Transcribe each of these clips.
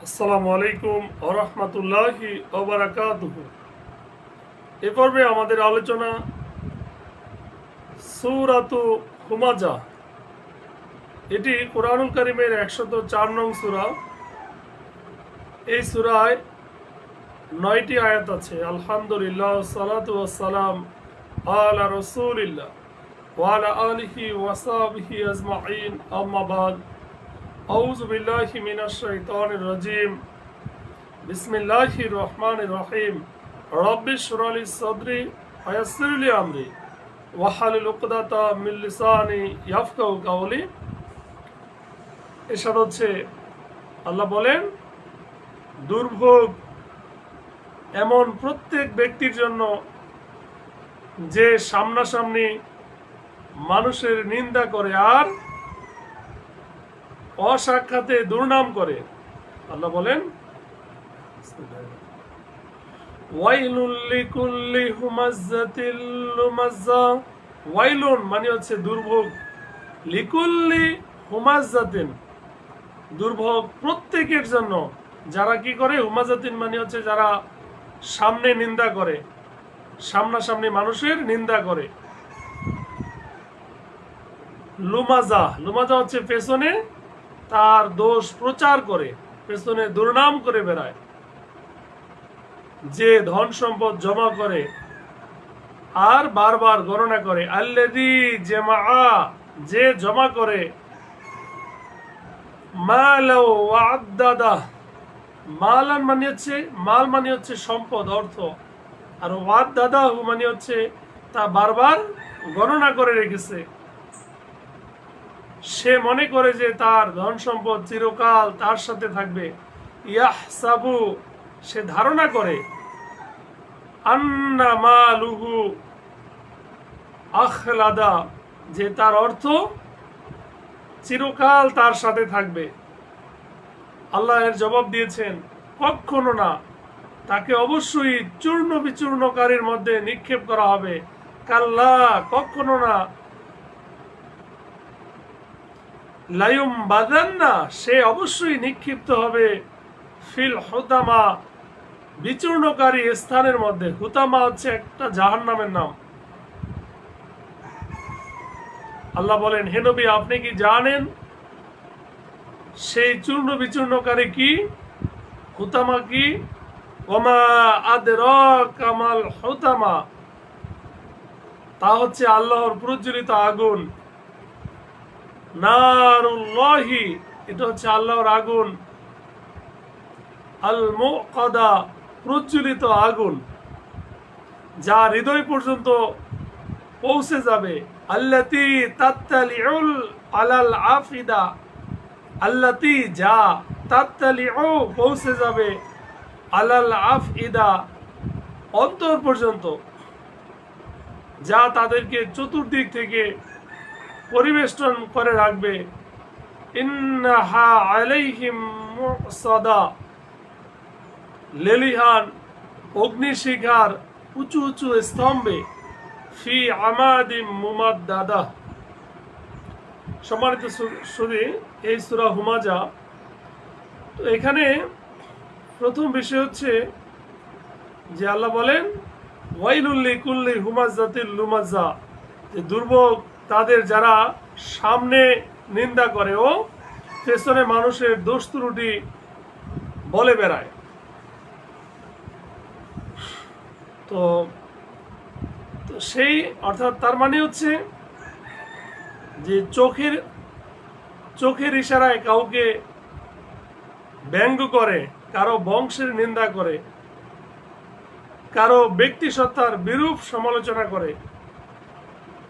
আসসালামু আলাইকুম ওয়া রাহমাতুল্লাহি ওয়া বারাকাতুহু। এ পর্বে আমাদের আলোচনা সূরাতু হুমাজা। এটি কোরআনুল কারীমের ১০৪ নং সূরা। এই সূরায় ৯টি আয়াত আছে। আলহামদুলিল্লাহ, সালাতু ওয়াসসালাম আলা রাসূলিল্লাহ ওয়া আলা আলিহি ওয়া সাহবিহি আজমাইন, আম্মা বাদ। আউযু বিল্লাহি মিনাশ শাইতানির রাজীম। বিসমিল্লাহির রহমানির রহিম। রব্বি ইশরাহ লি সাদরি ওয়া ইয়াসসির লি আমরি ওয়াহলুল উকদাতা মিন লিসানি ইয়াফকাহু কাওলি। এরশাদ হচ্ছে, আল্লাহ বলেন, দুর্ভোগ এমন প্রত্যেক ব্যক্তির জন্য যে সামনাসামনি মানুষের নিন্দা করে আর অসাক্ষাতে দুর্নাম করে। আল্লাহ বলেন, ওয়াইলুল লিকুল্লি হুমাজ্জাতিল লুমাজ্জা। ওয়াইলুন মানে হচ্ছে দুর্ভোগ, লিকুল্লি হুমাজ্জাতিন দুর্ভোগ প্রত্যেকের জন্য যারা কি করে। হুমাজ্জাতিন মানে হচ্ছে যারা সামনে নিন্দা করে, সামনাসামনি মানুষের নিন্দা করে। লুমাজা, লুমাজা হচ্ছে পেছনে তার দোষ প্রচার করে, পেছনে দুর্নাম করে বেড়ায়। যে ধন সম্পদ জমা করে আর বারবার গণনা করে। আল্লাযী জামা, যে জমা করে। মালাও ওয়া আদ্দাদা, মালান মানে হচ্ছে, মাল মানে হচ্ছে সম্পদ, অর্থ। আর ওয়াদ্দাদাহু মানে হচ্ছে তা বারবার গণনা করে রেখেছে। সে মনে করে যে তার ধন সম্পদ চিরকাল তার সাথে থাকবে। ইয়াহসাবু, সে ধারণা করে, আন্না মালুহু আখলাদা, যে তার অর্থ চিরকাল তার সাথে থাকবে। আল্লাহ এর জবাব দিয়েছেন, কখনো না, তাকে অবশ্যই চূর্ণ বিচূর্ণকারীর মধ্যে নিক্ষেপ করা হবে। কাল্লা, কখনো না। লায়ুম বাদান্না, সে অবশ্যই নিক্ষিপ্ত হবে। ফিল হুতামা, বিচূর্ণকারী স্থানের মধ্যে। হুতামা হচ্ছে একটা জাহান্নামের নাম। আল্লাহ বলেন, হে নবী, আপনি কি জানেন সেই চূর্ণ বিচূর্ণকারী কি? হুতামা কি? ওমা আদরাকা মাল হুতামা, তা হচ্ছে আল্লাহর প্রজ্বলিত আগুন। নারুল্লাহি, এটা হচ্ছে আল্লাহর আগুন। আল মুকাদা, প্রজ্বলিত আগুন, যা হৃদয় পর্যন্ত পৌঁছে যাবে। আল্লাতি তাত্তালিউল আলাল আফিদা, আল্লাতি যা, তাত্তালিউ পৌঁছে যাবে, আলাল আফিদা অন্তর পর্যন্ত, যা তাদেরকে চতুর্দিক থেকে পরিবেষ্টন করে রাখবে। ইন্নাহা আলাইহিম মুসাদা, লেলিহান অগ্নিশিখার উঁচু উঁচু স্তম্ভে। ফি আমাদিম মুমাদ্দাদা। সম্মানিত সুধী, এই সূরা হুমাজা, তো এখানে প্রথম বিষয় হচ্ছে যে আল্লাহ বলেন, ওয়াইলুল লিকুল্লি হুমাজ্জাতিল লুমাজ্জা, যে দুর্ভোগ তাদের যারা সামনে নিন্দা করে ও পেছনে মানুষের দোষ ত্রুটি বলে বেড়ায়। তো সেই অর্থাৎ তার মানে হচ্ছে যে চোখের ইশারায় কাউকে ব্যঙ্গ করে, কারো বংশের নিন্দা করে, কারো ব্যক্তি সত্তার বিরূপ সমালোচনা করে,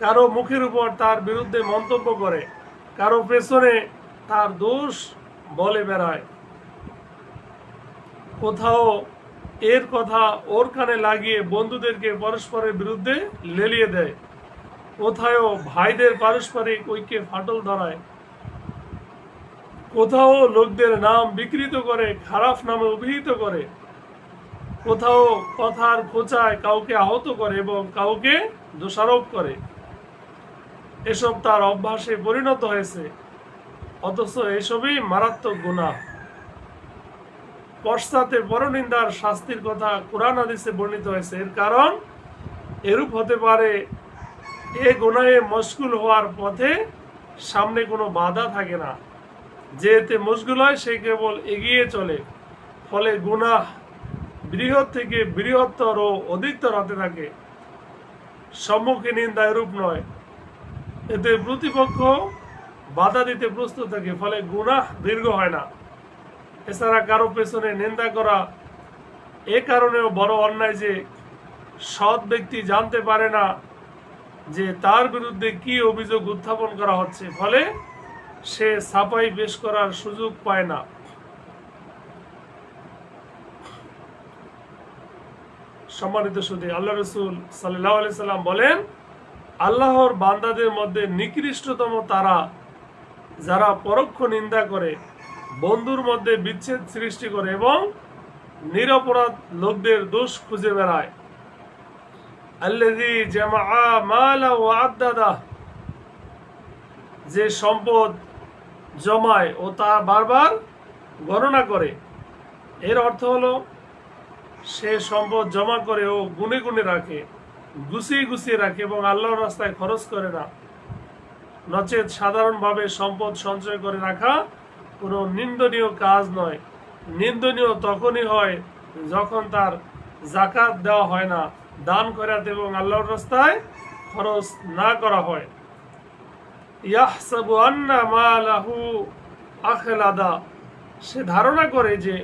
কারো মুখের উপর তার বিরুদ্ধে মন্তব্য করে, কারো পেছনে তার দোষ বলে বেড়ায়। কোথাও এর কথা ওর কানে লাগিয়ে বন্ধুদেরকে পরস্পরের বিরুদ্ধে লেলিয়ে দেয়, কোথাও ভাইদের পারস্পরিক ঐক্যে ফাটল ধরায়, কোথাও লোকদের নাম বিকৃত করে, খারাপ নামে অভিহিত করে, কোথাও কথার খোঁচায় কাউকে আহত করে এবং কাউকে দোষারোপ করে। এসব তার অভ্যাসে পরিণত হয়েছে, অথচ এসবই মারাত্মক গুনাহ। পশ্চাতে পরনিন্দার শাস্তির কথা কোরআন হাদিসে বর্ণিত হয়েছে। এর কারণ এরূপ হতে পারে এ গুনাহে মশগুল হওয়ার পথে সামনে কোনো বাধা থাকে না, যে এতে মশগুল হয় সে কেবল এগিয়ে চলে, ফলে গুনাহ বৃহৎ থেকে বৃহত্তর ও অধিকতর হতে থাকে। সম্মুখে নিন্দা এরূপ নয়, এতে প্রতিপক্ষ বাধা দিতে প্রস্তুত থাকে, ফলে গুনাহ দীর্ঘ হয় না। এছাড়া কারো পেছনে নিন্দা করা এ কারণেও বড় অন্যায় যে সৎ ব্যক্তি জানতে পারে না যে তার বিরুদ্ধে কি অভিযোগ উত্থাপন করা হচ্ছে, ফলে সে সাফাই পেশ করার সুযোগ পায় না। সম্মানিত সুধী, আল্লাহ রসুল সাল্লাল্লাহু আলাইহি সাল্লাম বলেন, আল্লাহর বান্দাদের মধ্যে নিকৃষ্টতম তারা যারা পরোক্ষ নিন্দা করে, বন্ধুর মধ্যে বিচ্ছেদ সৃষ্টি করে এবং নিরপরাধ লোকদের দোষ খুঁজে বেড়ায়। আল্লাযী জামাআ মালা ওয়া আদ্দাদা, যে সম্পদ জমায় ও তা বারবার গণনা করে। এর অর্থ হলো সে সম্পদ জমা করে ও গুনে গুনে রাখে, গুছিয়ে গুছিয়ে রাখে এবং আল্লাহর রাস্তায় খরচ করে না। নচেত সাধারণভাবে সম্পদ সঞ্চয় করে রাখা কোনো নিন্দনীয় কাজ নয়। নিন্দনীয় তখনই হয় যখন তার যাকাত দেওয়া হয় না, দান খয়রাত এবং আল্লাহর রাস্তায় খরচ না করা হয়। ইয়াহসাবু আন্না মালাহু আখলাদা, সে ধারণা করে যে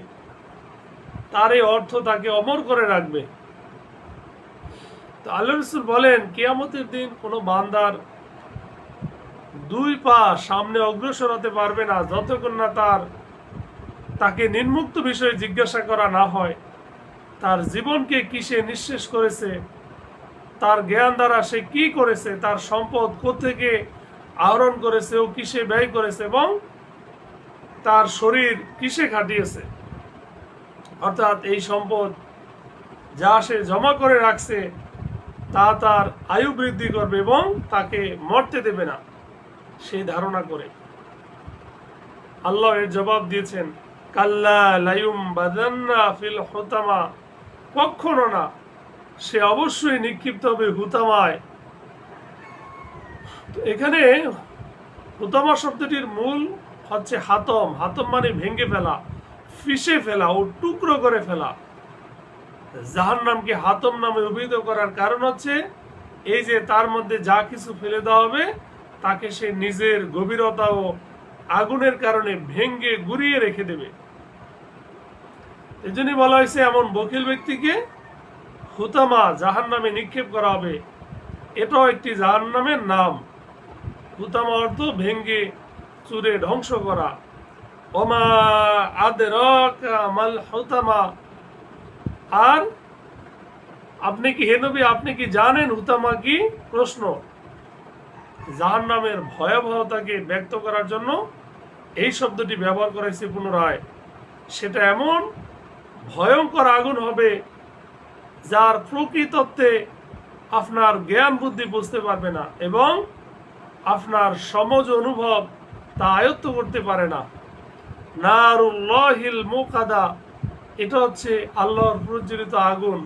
তার এই অর্থ তাকে অমর করে রাখবে। তো আল্লাহ রাসূল বলেন, কিয়ামতের দিন কোনো বান্দার দুই পা সামনে অগ্রসর হতে পারবে না যতক্ষণ না তাকে নিম্মুক্ত বিষয়ে জিজ্ঞাসা করা না হয়। তার জীবনকে কিসে নিঃশেষ করেছে, তার জ্ঞান দ্বারা সে কি করেছে, তার সম্পদ কোত্থেকে আহরণ করেছে ও কিসে ব্যয় করেছে এবং তার শরীর কিসে খাটিয়েছে। অর্থাৎ এই সম্পদ যা সে জমা করে রাখছে তা তার আয়ু বৃদ্ধি করবে এবং তাকে মরতে দেবে না, সেই ধারণা করে। আল্লাহ এর জবাব দিয়েছেন, কাল্লা লায়ুম বাদান্না ফিল হুতামা, কখনো না, সে অবশ্যই নিক্ষিপ্ত হবে হুতামায়। এখানে হুতামা শব্দটির মূল হচ্ছে হাতম। হাতম মানে ভেঙে ফেলা, ফিসে ফেলা ও টুকরো করে ফেলা। জাহান্নামকে হাতম নামে অভিহিত করার কারণ হচ্ছে এই যে তার মধ্যে যা কিছু ফেলে দেওয়া হবে তাকে সে নিজের গভীরতা ও আগুনের কারণে ভেঙ্গে গুড়িয়ে রেখে দেবে। এই জন্যই বলা হয়েছে এমন বখিল ব্যক্তিকে হুতামা জাহান্নামে নিক্ষেপ করা হবে। এটাও একটি জাহান্নামের নাম। হুতামা অর্থ ভেঙ্গে চুরে ধ্বংস করা। ওমা আদরাকা মাল হুতামা, আর আপনি কি হে নবী, আপনি কি জানেন হুতামা কি? প্রশ্ন। জাহান্নামের ভয়াবহতাকে ব্যক্ত করার জন্য এই শব্দটি ব্যবহার করেছে পুনরায়। সেটা এমন ভয়ঙ্কর আগুন হবে যার প্রকৃতত্বে আপনার জ্ঞান বুদ্ধি বুঝতে পারবে না এবং আপনার সমজ অনুভব তা আয়ত্ত করতে পারে না। নারুল্লাহিল মুকাদা, এটা হচ্ছে আল্লাহর প্রজ্বলিত আগুন।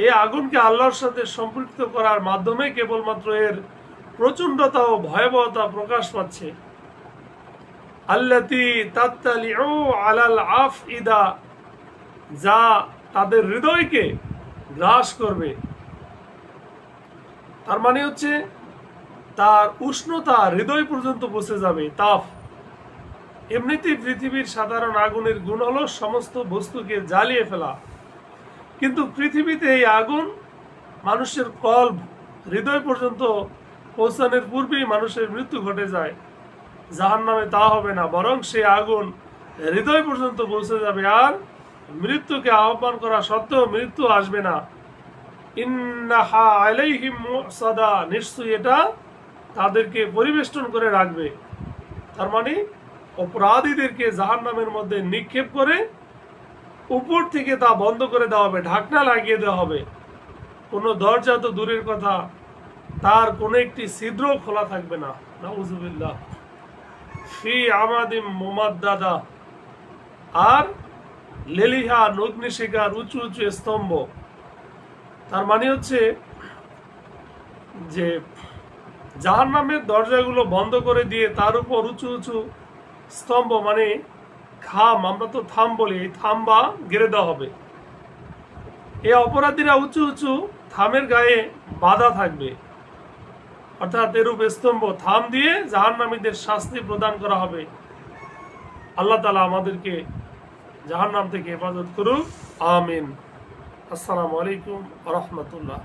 এই আগুনকে আল্লাহর সাথে সম্পৃক্ত করার মাধ্যমে কেবলমাত্র এর প্রচণ্ডতা ও ভয়াবহতা প্রকাশ পাচ্ছে। আল্লাতী তাত্তালিউ আলাল আফইদা, যা তাদের হৃদয়কে গ্রাস করবে। তার মানে হচ্ছে তার উষ্ণতা হৃদয় পর্যন্ত পৌঁছে যাবে। তাপ। এমনিতেই পৃথিবীর সাধারণ আগুনের গুণ হলো সমস্ত বস্তুকে জ্বালিয়ে ফেলা, কিন্তু পৃথিবীতে এই আগুন মানুষের কল্প হৃদয় পর্যন্ত পৌঁছানোর পূর্বেই মানুষের মৃত্যু ঘটে যায়। জাহান্নামে তা হবে না, বরং সে আগুন হৃদয় পর্যন্ত পৌঁছে যাবে আর মৃত্যুকে আহ্বান করা সত্ত্বেও মৃত্যু আসবে না। ইন্নাহা আলাইহিম মুসাদা, নিশ্চয়ই এটা তাদেরকে পরিবেষ্টন করে রাখবে। তার মানে অপরাধীদেরকে জাহান্নামের মধ্যে নিক্ষেপ করে উপর থেকে তা বন্ধ করে দেওয়া হবে, ঢাকনা লাগিয়ে দেওয়া হবে। কোনো দরজা তো দূরের কথা, তার কোনো একটি ছিদ্র খোলা থাকবে না। নাউজুবিল্লাহ। ফি আমাদিম মুমাদ্দাদা, আর লেলিহান অগ্নিশিখার উঁচু উঁচু স্তম্ভ। তার মানে হচ্ছে যে জাহান্নামের দরজাগুলো বন্ধ করে দিয়ে তার উপর উঁচু উঁচু স্তম্ভ মানে খাম, আমরা তো থাম বলি, এই থাম্বা গেড়ে দেওয়া হবে। এই অপরাধীরা উঁচু উঁচু থামের গায়ে বাধা থাকবে, অর্থাৎ এরূপ স্তম্ভ থাম দিয়ে জাহান্নামীদের শাস্তি প্রদান করা হবে। আল্লাহ তাআলা আমাদেরকে জাহান্নাম থেকে হেফাজত করুক, আমিন। আসসালামু আলাইকুম ওয়া রাহমাতুল্লাহ।